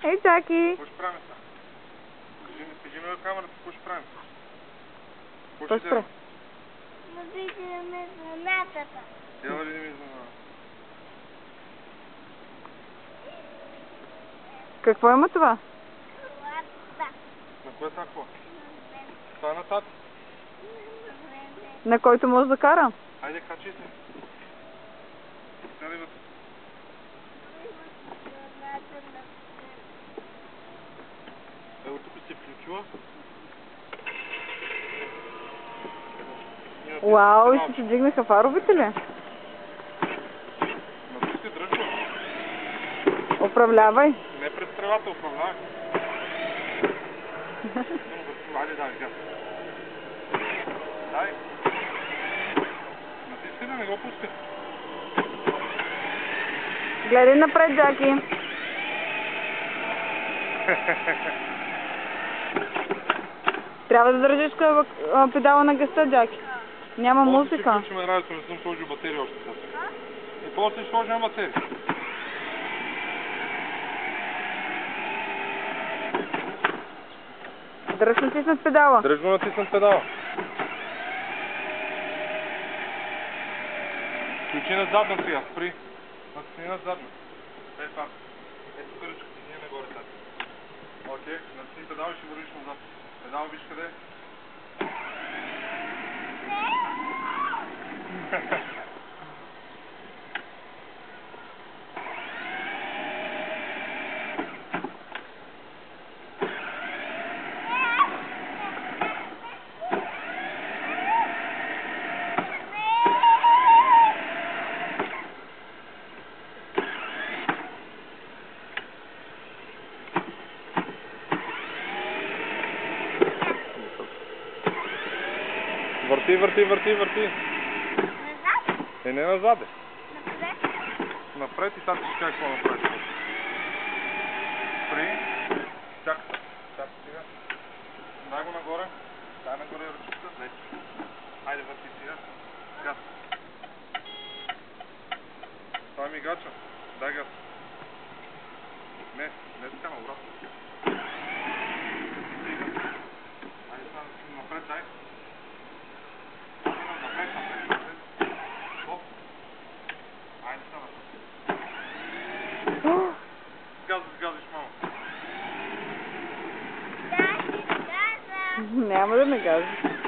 Ей, Джаки! Какво ще правим сега? Кажи ми на камерата, какво ще правим? Какво ще правим? Да видим звънатата. Я да видим изненада. Какво има това? Лапта. На кое са какво? Това е на тати. На който може да кара? Хайде, качи се. Сядай вътре. Ево, тук си включила. Уау, и се дигнаха фаровете ли? На тук си дръжва. Управлявай. Не през тревата, управлявай. Хайде, дай, газ. Дай. Натисни да не го пускай. Гледай напред, Джаки. Трябва да държиш педала на гъста, Джаки. Няма После музика. ще включим радиото, не съм сложил батерия още сега. И после ще сложим батерия. Дръж натиснат педала. Дръжно натиснат педала. Включи на задна сега, спри. Натисни на задна. Ей това. Ето кърчка, ние нагоре тази. Окей, натисни педал и ще вървиш назад. Педал виж къде е. Върти, върти, върти, върти. Назад? Не назад е. Напред? Напред и сега ще кажа какво направиш. Спри. Чакай. Чакай сега. Дай го нагоре. Дай нагоре ръчката. Хайде върти сега. Газ. Това е мигача. Дай газ. Не така, обратно. Хайде сега напред, дай. Газиш малко. Да, ще газа. Няма да ме гази.